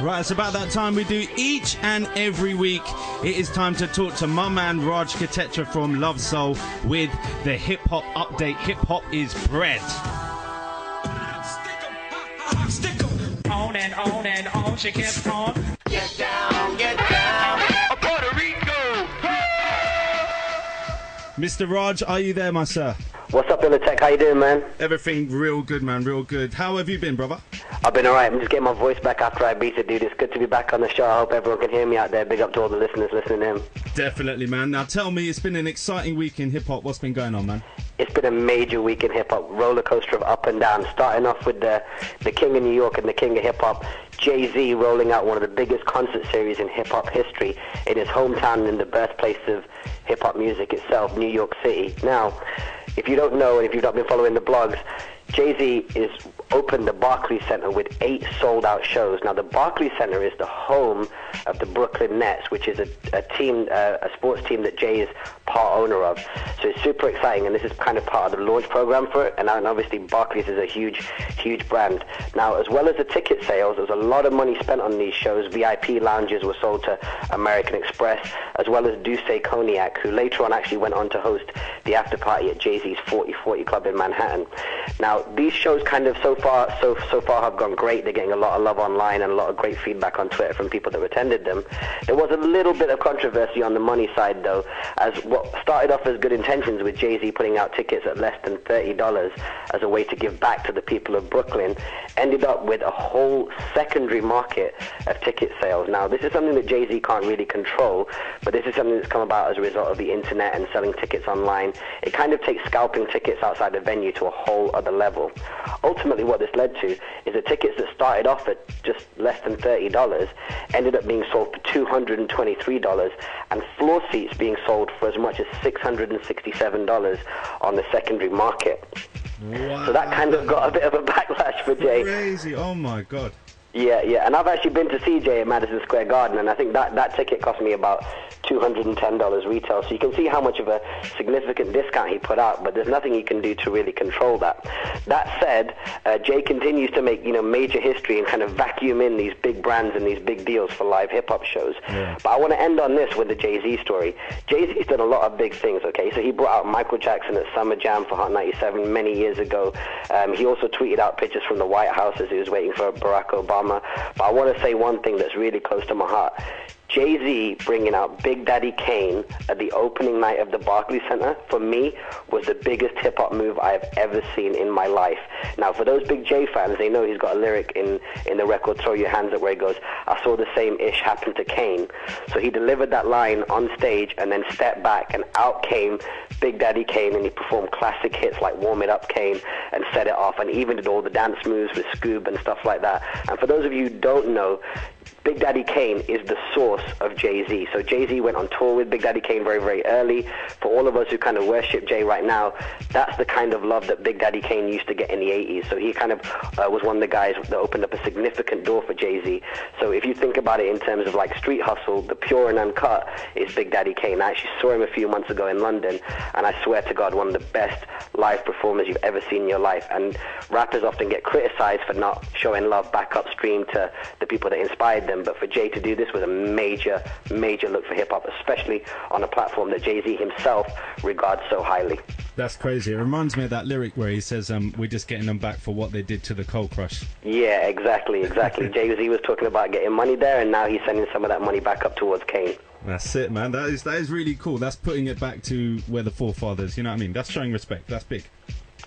Right, it's about that time we do each and every week. It is time to talk to my man Raj Kotecha from Love Soul with the Hip Hop Update. Hip Hop is bread. On and on, she kept on. Get down, Puerto Rico. Mr. Raj, are you there, my sir? What's up, Tech? How you doing, man? Everything real good, man, real good. How have you been, brother? I've been alright. I'm just getting my voice back after I beat it, dude. It's good to be back on the show. I hope everyone can hear me out there. Big up to all the listeners listening in. Definitely, man. Now tell me, it's been an exciting week in hip-hop. What's been going on, man? It's been a major week in hip-hop. Roller coaster of up and down. Starting off with the King of New York and the King of hip-hop, Jay-Z, rolling out one of the biggest concert series in hip-hop history in his hometown and in the birthplace of hip-hop music itself, New York City. Now, if you don't know and if you've not been following the blogs, Jay-Z is opened the Barclays Center with 8 sold-out shows. Now, the Barclays Center is the home of the Brooklyn Nets, which is a sports team that Jay is part owner of. So it's super exciting, and this is kind of part of the launch program for it. And obviously, Barclays is a huge brand. Now, as well as the ticket sales, there's a lot of money spent on these shows. VIP lounges were sold to American Express, as well as Douce Cognac, who later on actually went on to host the after party at Jay-Z's 4040 Club in Manhattan. Now, these shows kind of so far have gone great. They're getting a lot of love online and a lot of great feedback on Twitter from people that attended them. There was a little bit of controversy on the money side, though, as what started off as good intentions with Jay-Z putting out tickets at less than $30 as a way to give back to the people of Brooklyn ended up with a whole secondary market of ticket sales. Now, this is something that Jay-Z can't really control, but this is something that's come about as a result of the internet and selling tickets online. It kind of takes scalping tickets outside the venue to a whole other level. Ultimately, what this led to is the tickets that started off at just less than $30 ended up being sold for $223, and floor seats being sold for as much as $667 on the secondary market. Wow. So that kind of got a bit of a backlash for Jay. Crazy, oh my God. Yeah, and I've actually been to see Jay at Madison Square Garden, and I think that ticket cost me about $210 retail. So you can see how much of a significant discount he put out, but there's nothing he can do to really control that. That said, Jay continues to make major history and kind of vacuum in these big brands and these big deals for live hip-hop shows. Yeah. But I want to end on this with the Jay-Z story. Jay-Z's done a lot of big things, okay? So he brought out Michael Jackson at Summer Jam for Hot 97 many years ago. He also tweeted out pictures from the White House as he was waiting for Barack Obama. But I want to say one thing that's really close to my heart. Jay-Z bringing out Big Daddy Kane at the opening night of the Barclays Center, for me, was the biggest hip-hop move I have ever seen in my life. Now, for those big Jay fans, they know he's got a lyric in the record, Throw Your Hands Up, where he goes, I saw the same ish happen to Kane. So he delivered that line on stage and then stepped back, and out came Big Daddy Kane, and he performed classic hits like Warm It Up Kane and Set It Off, and even did all the dance moves with Scoob and stuff like that. And for those of you who don't know, Big Daddy Kane is the source of Jay-Z. So Jay-Z went on tour with Big Daddy Kane very, very early. For all of us who kind of worship Jay right now, that's the kind of love that Big Daddy Kane used to get in the 80s. So he kind of was one of the guys that opened up a significant door for Jay-Z. So if you think about it in terms of like street hustle, the pure and uncut is Big Daddy Kane. I actually saw him a few months ago in London, and I swear to God, one of the best live performers you've ever seen in your life. And rappers often get criticized for not showing love back upstream to the people that inspired them. But for Jay to do this was a major look for hip-hop, especially on a platform that Jay-Z himself regards so highly. That's crazy. It reminds me of that lyric where he says, we're just getting them back for what they did to the Cold Crush. Yeah, exactly. Jay-Z was talking about getting money there, and now he's sending some of that money back up towards Kane. That's it, man. That is really cool. That's putting it back to where the forefathers, you know what I mean? That's showing respect. That's big.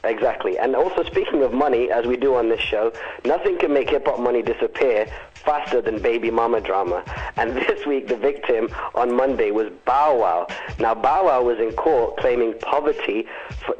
Exactly. And also, speaking of money, as we do on this show, nothing can make hip-hop money disappear faster than baby mama drama. And this week, the victim on Monday was Bow Wow. Now, Bow Wow was in court claiming poverty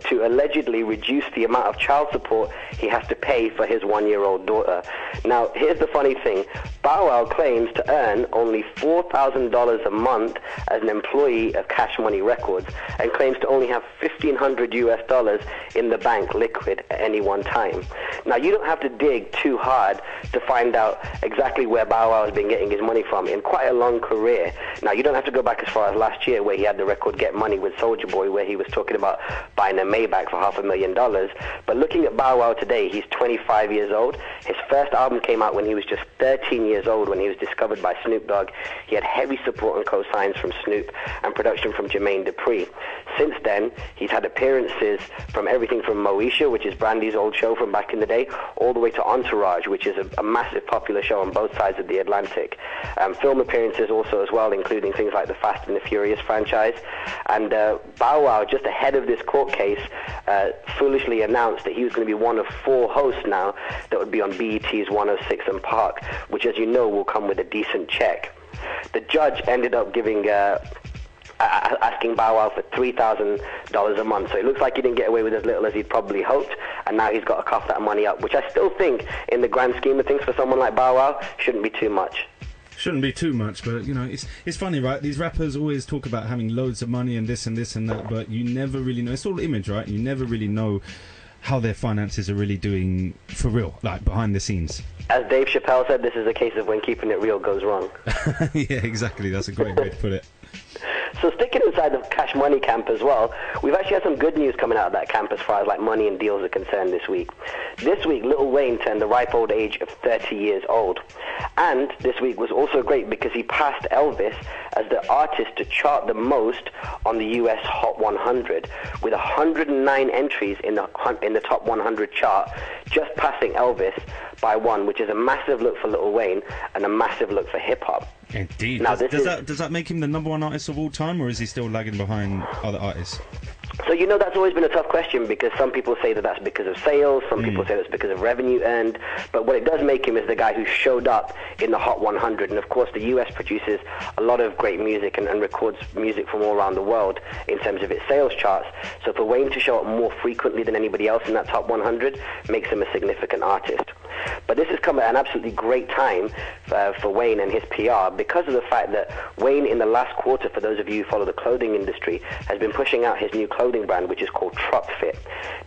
to allegedly reduce the amount of child support he has to pay for his 1-year-old daughter. Now, here's the funny thing. Bow Wow claims to earn only $4,000 a month as an employee of Cash Money Records, and claims to only have $1,500 US in the bank bank liquid at any one time. Now, you don't have to dig too hard to find out exactly where Bow Wow has been getting his money from in quite a long career. Now, you don't have to go back as far as last year where he had the record Get Money with Soulja Boy, where he was talking about buying a Maybach for $500,000. But looking at Bow Wow today, he's 25 years old. His first album came out when he was just 13 years old, when he was discovered by Snoop Dogg. He had heavy support and co-signs from Snoop and production from Jermaine Dupri. Since then, he's had appearances from everything from Moesha, which is Brandy's old show from back in the day, all the way to Entourage, which is a massive popular show on both sides of the Atlantic. Film appearances also as well, including things like the Fast and the Furious franchise. And Bow Wow, just ahead of this court case, foolishly announced that he was going to be one of 4 hosts now that would be on BET's 106 and Park, which, as you know, will come with a decent check. The judge ended up giving... asking Bow Wow for $3,000 a month. So it looks like he didn't get away with as little as he'd probably hoped, and now he's got to cough that money up, which I still think, in the grand scheme of things, for someone like Bow Wow, shouldn't be too much. Shouldn't be too much, but you know, it's funny, right? These rappers always talk about having loads of money and this and this and that, but you never really know. It's all image, right? You never really know how their finances are really doing for real, like behind the scenes. As Dave Chappelle said, this is a case of when keeping it real goes wrong. Yeah, exactly. That's a great way to put it. So sticking inside the Cash Money camp as well, we've actually had some good news coming out of that camp as far as like money and deals are concerned this week. This week, Lil Wayne turned the ripe old age of 30 years old. And this week was also great because he passed Elvis as the artist to chart the most on the US Hot 100, with 109 entries in the top 100 chart, just passing Elvis by 1, which is a massive look for Lil Wayne and a massive look for hip-hop. Indeed. Now, does that make him the #1 artist of all time, or is he still lagging behind other artists? So, you know, that's always been a tough question because some people say that that's because of sales, some people say that's because of revenue earned, but what it does make him is the guy who showed up in the Hot 100, and of course the US produces a lot of great music and records music from all around the world in terms of its sales charts. So for Wayne to show up more frequently than anybody else in that top 100 makes him a significant artist. But this has come at an absolutely great time for Wayne and his PR because of the fact that Wayne, in the last quarter, for those of you who follow the clothing industry, has been pushing out his new clothing brand, which is called Truck Fit.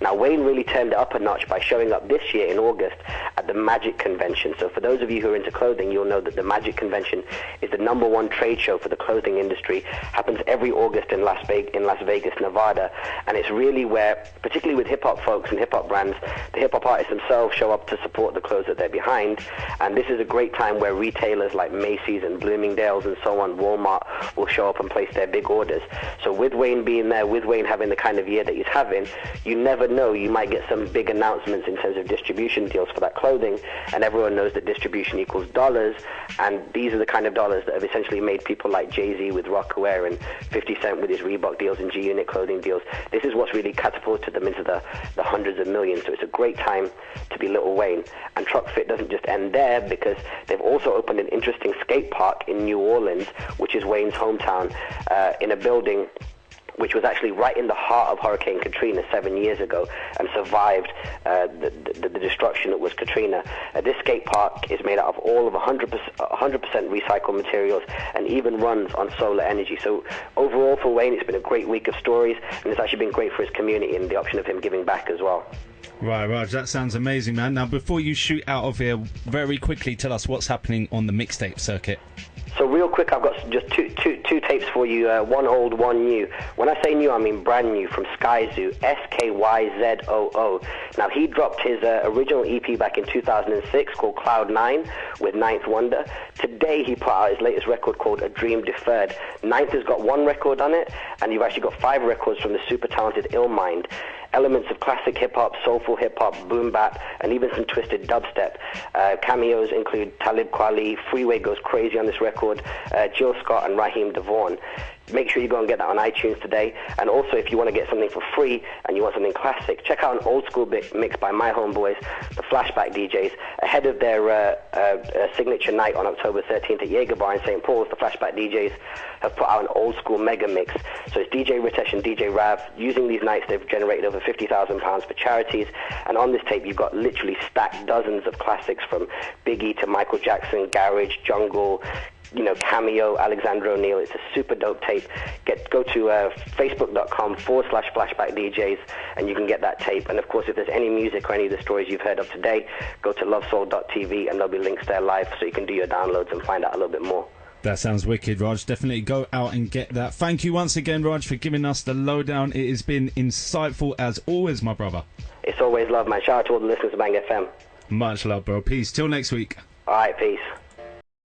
Now, Wayne really turned it up a notch by showing up this year in August at the Magic Convention. So for those of you who are into clothing, you'll know that the Magic Convention is the #1 trade show for the clothing industry. Happens every August in Las Vegas, Nevada. And it's really where, particularly with hip-hop folks and hip-hop brands, the hip-hop artists themselves show up to support the clothes that they're behind. And this is a great time where retailers like Macy's and Bloomingdale's and so on, Walmart, will show up and place their big orders. So with Wayne being there, with Wayne having the kind of year that he's having, you never know, you might get some big announcements in terms of distribution deals for that clothing, and everyone knows that distribution equals dollars, and these are the kind of dollars that have essentially made people like Jay-Z with Rockaware and 50 Cent with his Reebok deals and G-Unit clothing deals. This is what's really catapulted them into the hundreds of millions, so it's a great time to be Lil Wayne. And Truck Fit doesn't just end there, because they've also opened an interesting skate park in New Orleans, which is Wayne's hometown, in a building which was actually right in the heart of Hurricane Katrina 7 years ago and survived the destruction that was Katrina. This skate park is made out of all of 100% recycled materials and even runs on solar energy. So overall for Wayne, it's been a great week of stories, and it's actually been great for his community and the option of him giving back as well. Right, Raj, that sounds amazing, man. Now, before you shoot out of here, very quickly tell us what's happening on the mixtape circuit. So real quick, I've got just two tapes for you, one old, one new. When I say new, I mean brand new, from Skyzoo, Skyzoo. Now, he dropped his original EP back in 2006 called Cloud 9 with Ninth Wonder. Today, he put out his latest record called A Dream Deferred. Ninth has got 1 record on it, and you've actually got 5 records from the super talented Illmind. Elements of classic hip-hop, soulful hip-hop, boom bap, and even some twisted dubstep. Cameos include Talib Kweli, Freeway goes crazy on this record, Jill Scott and Raheem DeVaughn. Make sure you go and get that on iTunes today. And also, if you want to get something for free and you want something classic, check out an old school mix by my homeboys, the Flashback DJs, ahead of their signature night on October 13th at Jaeger Bar in St. Paul's. The Flashback DJs have put out an old school mega mix. So it's DJ Ritesh and DJ Rav. Using these nights, they've generated over £50,000 for charities. And on this tape, you've got literally stacked dozens of classics from Biggie to Michael Jackson, Garage, Jungle, Cameo, Alexander O'Neill. It's a super dope tape. Go to facebook.com/Flashback DJs, and you can get that tape. And of course, if there's any music or any of the stories you've heard of today, go to lovesoul.tv, and there'll be links there live, so you can do your downloads and find out a little bit more. That sounds wicked, Raj. Definitely go out and get that. Thank you once again, Raj, for giving us the lowdown. It has been insightful as always, my brother. It's always love, man. Shout out to all the listeners of Bang FM. Much love, bro. Peace. Till next week. All right, peace.